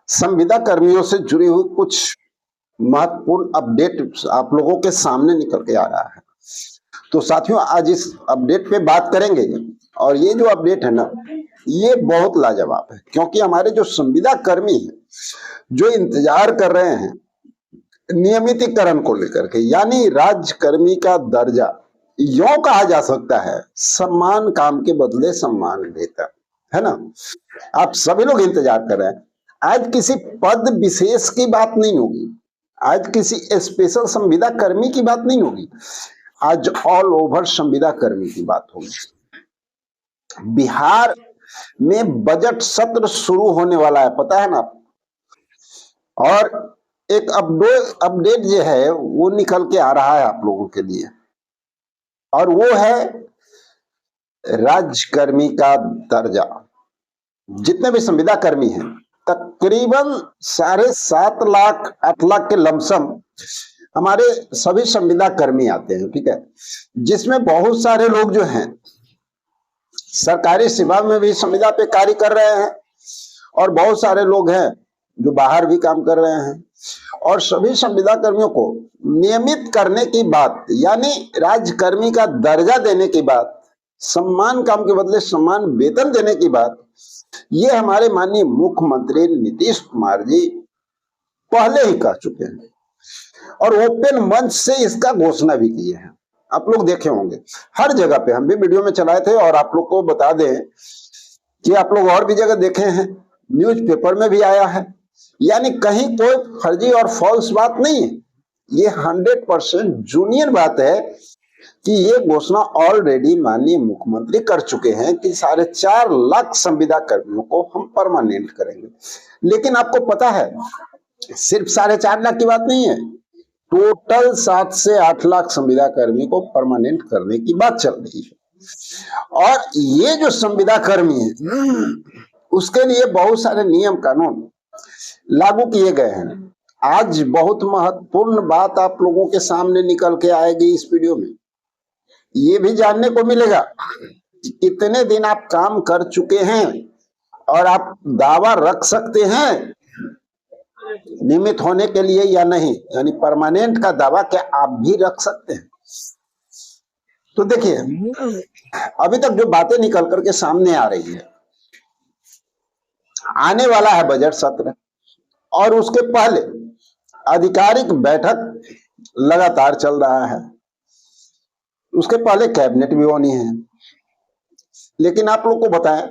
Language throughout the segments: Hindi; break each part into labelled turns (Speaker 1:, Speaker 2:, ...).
Speaker 1: संविदा कर्मियों से जुड़ी हुई कुछ महत्वपूर्ण अपडेट आप लोगों के सामने निकल के आ रहा है। तो साथियों, आज इस अपडेट पे बात करेंगे और ये जो अपडेट है ना, ये बहुत लाजवाब है, क्योंकि हमारे जो संविदा कर्मी हैं जो इंतजार कर रहे हैं नियमितीकरण को लेकर के, यानी राज्यकर्मी का दर्जा, यूं कहा जा सकता है सम्मान काम के बदले सम्मान वेतन, है ना। आप सभी लोग इंतजार कर रहे हैं। आज किसी पद विशेष की बात नहीं होगी, आज किसी स्पेशल संविदा कर्मी की बात नहीं होगी, आज ऑल ओवर संविदा कर्मी की बात होगी। बिहार में बजट सत्र शुरू होने वाला है, पता है ना। और एक अपडेट जो है वो निकल के आ रहा है आप लोगों के लिए, और वो है राज्यकर्मी का दर्जा। जितने भी संविदा कर्मी हैं, तकरीबन 7.5 लाख 8 लाख के लमसम हमारे सभी संविदा कर्मी आते हैं, ठीक है। जिसमें बहुत सारे लोग जो हैं सरकारी सेवा में भी संविदा पे कार्य कर रहे हैं, और बहुत सारे लोग हैं जो बाहर भी काम कर रहे हैं। और सभी संविदा कर्मियों को नियमित करने की बात, यानी राज्यकर्मी का दर्जा देने की बात, सम्मान काम के बदले सम्मान वेतन देने की बात, ये हमारे माननीय मुख्यमंत्री नीतीश कुमार जी पहले ही कह चुके हैं और ओपन मंच से इसका घोषणा भी किए हैं। आप लोग देखे होंगे हर जगह पे, हम भी वीडियो में चलाए थे, और आप लोग को बता दें कि आप लोग और भी जगह देखे हैं, न्यूज़पेपर में भी आया है। यानी कहीं कोई फर्जी और फॉल्स बात नहीं है, ये 100% जूनियर बात है कि ये घोषणा ऑलरेडी माननीय मुख्यमंत्री कर चुके हैं कि 4.5 लाख संविदा कर्मियों को हम परमानेंट करेंगे। लेकिन आपको पता है, सिर्फ 4.5 लाख की बात नहीं है, टोटल 7 से 8 लाख संविदा कर्मी को परमानेंट करने की बात चल रही है। और ये जो संविदा कर्मी है उसके लिए बहुत सारे नियम कानून लागू किए गए हैं। आज बहुत महत्वपूर्ण बात आप लोगों के सामने निकल के आएगी इस वीडियो में। ये भी जानने को मिलेगा कि कितने दिन आप काम कर चुके हैं और आप दावा रख सकते हैं नियमित होने के लिए या नहीं, यानी परमानेंट का दावा क्या आप भी रख सकते हैं। तो देखिए, अभी तक जो बातें निकल करके सामने आ रही है, आने वाला है बजट सत्र, और उसके पहले आधिकारिक बैठक लगातार चल रहा है, उसके पहले कैबिनेट भी होनी है। लेकिन आप लोग को बताएं,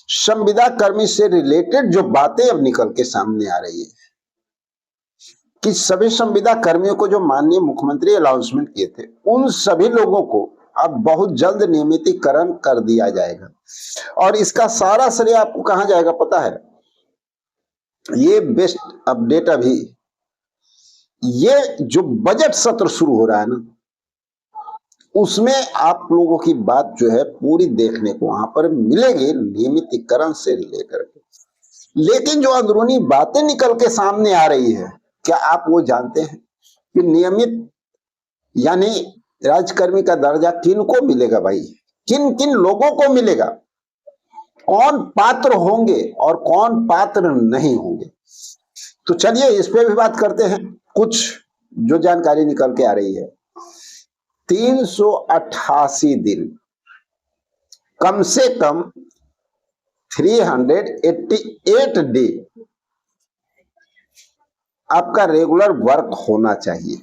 Speaker 1: संविदा कर्मी से रिलेटेड जो बातें अब निकल के सामने आ रही है कि सभी संविदा कर्मियों को जो माननीय मुख्यमंत्री अनाउंसमेंट किए थे, उन सभी लोगों को अब बहुत जल्द नियमितीकरण कर दिया जाएगा। और इसका सारा श्रेय आपको कहां जाएगा पता है? ये बेस्ट अपडेट अभी, ये जो बजट सत्र शुरू हो रहा है ना, उसमें आप लोगों की बात जो है पूरी देखने को वहां पर मिलेगी, नियमितीकरण से लेकर के। लेकिन जो अंदरूनी बातें निकल के सामने आ रही है, क्या आप वो जानते हैं कि नियमित यानी राज्यकर्मी का दर्जा किन को मिलेगा भाई? किन किन लोगों को मिलेगा? कौन पात्र होंगे और कौन पात्र नहीं होंगे? तो चलिए इस पे भी बात करते हैं। कुछ जो जानकारी निकल के आ रही है, 388 दिन, कम से कम 388 डे आपका रेगुलर वर्क होना चाहिए।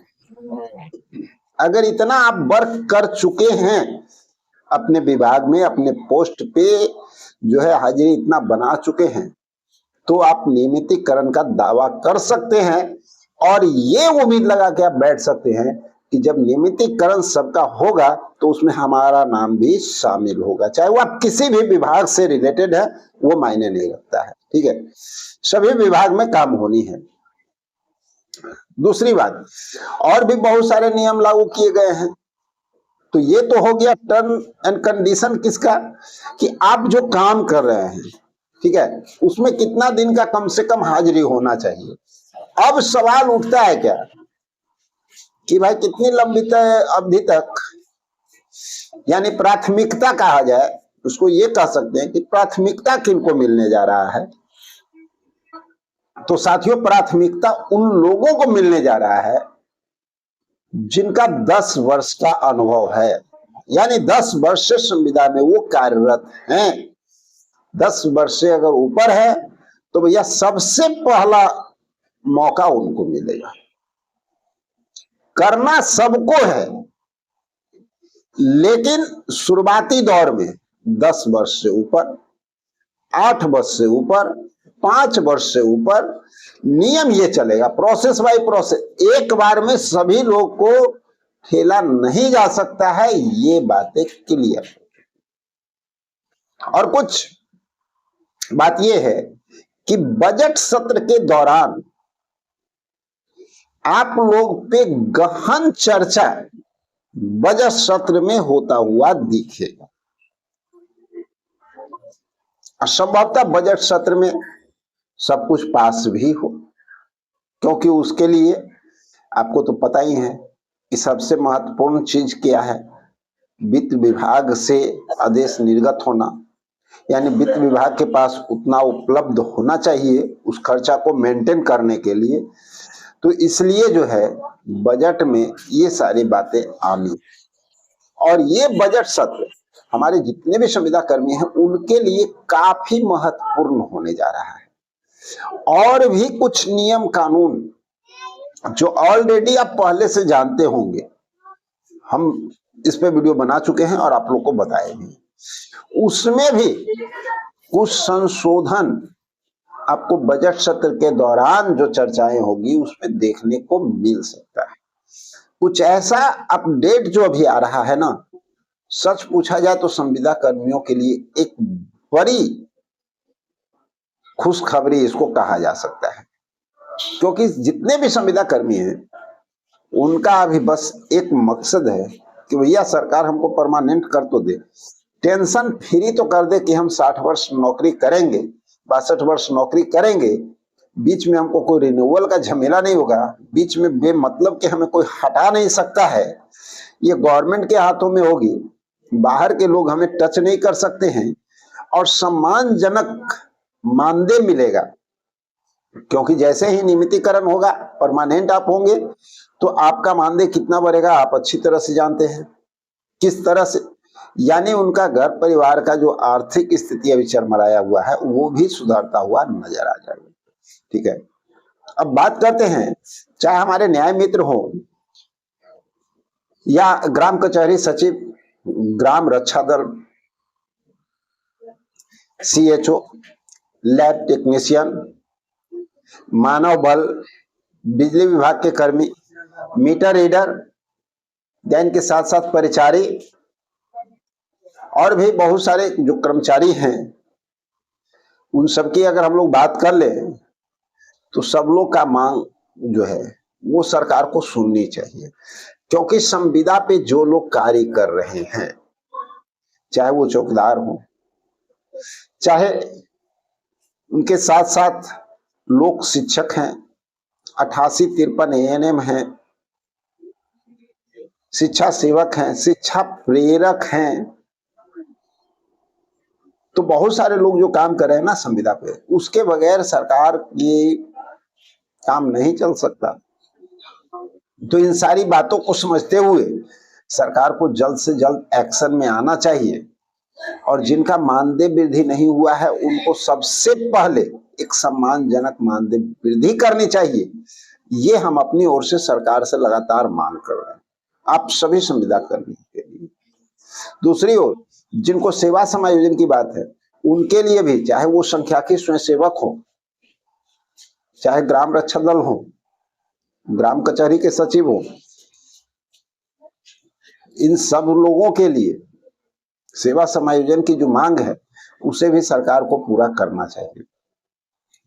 Speaker 1: अगर इतना आप वर्क कर चुके हैं अपने विभाग में, अपने पोस्ट पे जो है हाजिरी इतना बना चुके हैं, तो आप नियमितीकरण का दावा कर सकते हैं। और ये उम्मीद लगा के आप बैठ सकते हैं कि जब नियमितीकरण सबका होगा तो उसमें हमारा नाम भी शामिल होगा, चाहे वो आप किसी भी विभाग से रिलेटेड है, वो मायने नहीं रखता है, ठीक है। सभी विभाग में काम होनी है। दूसरी बात, और भी बहुत सारे नियम लागू किए गए हैं। तो ये तो हो गया टर्म एंड कंडीशन किसका, कि आप जो काम कर रहे हैं, ठीक है, उसमें कितना दिन का कम से कम हाजिरी होना चाहिए। अब सवाल उठता है क्या कि भाई कितनी लंबी अवधि तक, यानी प्राथमिकता कहा जाए उसको, ये कह सकते हैं कि प्राथमिकता किनको मिलने जा रहा है। तो साथियों, प्राथमिकता उन लोगों को मिलने जा रहा है जिनका 10 वर्ष का अनुभव है, यानी 10 वर्ष से संविदा में वो कार्यरत हैं। 10 वर्ष से अगर ऊपर है तो भैया सबसे पहला मौका उनको मिलेगा। करना सबको है, लेकिन शुरुआती दौर में 10 वर्ष से ऊपर, 8 वर्ष से ऊपर, 5 वर्ष से ऊपर नियम ये चलेगा, प्रोसेस बाय प्रोसेस। एक बार में सभी लोग को ठेला नहीं जा सकता है, ये बातें क्लियर। और कुछ बात ये है कि बजट सत्र के दौरान आप लोग पे गहन चर्चा बजट सत्र में होता हुआ दिखेगा। संभवतः बजट सत्र में सब कुछ पास भी हो, क्योंकि उसके लिए आपको तो पता ही है कि सबसे महत्वपूर्ण चीज क्या है, वित्त विभाग से आदेश निर्गत होना, यानी वित्त विभाग के पास उतना उपलब्ध होना चाहिए उस खर्चा को मेंटेन करने के लिए। तो इसलिए जो है बजट में ये सारी बातें आनी, और ये बजट सत्र हमारे जितने भी संविदा कर्मी हैं उनके लिए काफी महत्वपूर्ण होने जा रहा है। और भी कुछ नियम कानून जो ऑलरेडी आप पहले से जानते होंगे, हम इस पे वीडियो बना चुके हैं और आप लोग को बताए भी, उसमें भी कुछ संशोधन आपको बजट सत्र के दौरान जो चर्चाएं होगी उसमें देखने को मिल सकता है। कुछ ऐसा अपडेट जो अभी आ रहा है ना, सच पूछा जाए तो संविदा कर्मियों के लिए एक बड़ी खुशखबरी इसको कहा जा सकता है, क्योंकि जितने भी संविदा कर्मी हैं उनका अभी बस एक मकसद है कि भैया सरकार हमको परमानेंट कर तो दे, टेंशन फ्री तो कर दे कि हम 60 वर्ष नौकरी करेंगे, 62 वर्ष नौकरी करेंगे, बीच में हमको कोई रिन्यूअल का झमेला नहीं होगा, बीच में बेमतलब के हमें कोई हटा नहीं सकता है, ये गवर्नमेंट के हाथों में होगी, बाहर के लोग हमें टच नहीं कर सकते हैं, और सम्मानजनक मानदेय मिलेगा। क्योंकि जैसे ही नियमितीकरण होगा, परमानेंट आप होंगे, तो आपका मानदेय कितना बढ़ेगा आप अच्छी तरह से जानते हैं, किस तरह से, यानी उनका घर परिवार का जो आर्थिक स्थिति अभी चरमराया हुआ है वो भी सुधरता हुआ नजर आ जाएगा। ठीक है, अब बात करते हैं, चाहे हमारे न्याय मित्र हो या ग्राम कचहरी सचिव, ग्राम रक्षा दल, CHO, लैब टेक्नीशियन, मानव बल, बिजली विभाग के कर्मी, मीटर रीडर, देन के साथ साथ परिचारी, और भी बहुत सारे जो कर्मचारी हैं, उन सबकी अगर हम लोग बात कर ले तो सब लोग का मांग जो है वो सरकार को सुननी चाहिए। क्योंकि संविदा पे जो लोग कार्य कर रहे हैं, चाहे वो चौकीदार हो, चाहे उनके साथ साथ लोक शिक्षक हैं, 88-53 ANM हैं, शिक्षा सेवक हैं, शिक्षा प्रेरक हैं, तो बहुत सारे लोग जो काम कर रहे हैं ना संविदा पे, उसके बगैर सरकार ये काम नहीं चल सकता। तो इन सारी बातों को समझते हुए सरकार को जल्द से जल्द एक्शन में आना चाहिए, और जिनका मानदेय वृद्धि नहीं हुआ है उनको सबसे पहले एक सम्मानजनक मानदेय वृद्धि करनी चाहिए। ये हम अपनी ओर से सरकार से लगातार मांग कर रहे हैं, आप सभी संविदा कर्मी के लिए। दूसरी ओर जिनको सेवा समायोजन की बात है, उनके लिए भी, चाहे वो संख्याकी स्वयंसेवक हो, चाहे ग्राम रक्षा दल हो, ग्राम कचहरी के सचिव हो, इन सब लोगों के लिए सेवा समायोजन की जो मांग है उसे भी सरकार को पूरा करना चाहिए।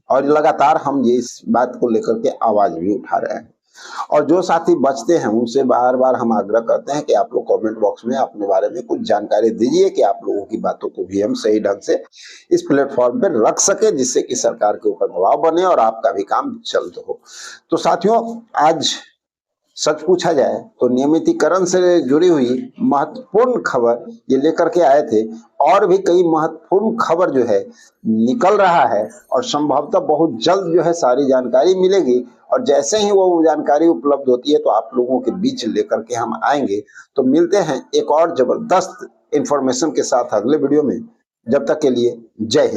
Speaker 1: और लगातार हम ये इस बात को लेकर के आवाज भी उठा रहे हैं, और जो साथी बचते हैं उनसे बार बार हम आग्रह करते हैं कि आप लोग कमेंट बॉक्स में अपने बारे में कुछ जानकारी दीजिए कि आप लोगों की बातों को भी हम सही ढंग से इस प्लेटफॉर्म पर रख सके, जिससे कि सरकार के ऊपर दबाव बने और आपका भी काम जल्द हो। तो साथियों, आज सच पूछा जाए तो नियमितीकरण से जुड़ी हुई महत्वपूर्ण खबर ये लेकर के आए थे। और भी कई महत्वपूर्ण खबर जो है निकल रहा है और संभवतः बहुत जल्द जो है सारी जानकारी मिलेगी। और जैसे ही वो जानकारी उपलब्ध होती है तो आप लोगों के बीच लेकर के हम आएंगे। तो मिलते हैं एक और जबरदस्त इंफॉर्मेशन के साथ अगले वीडियो में। जब तक के लिए जय हिंद।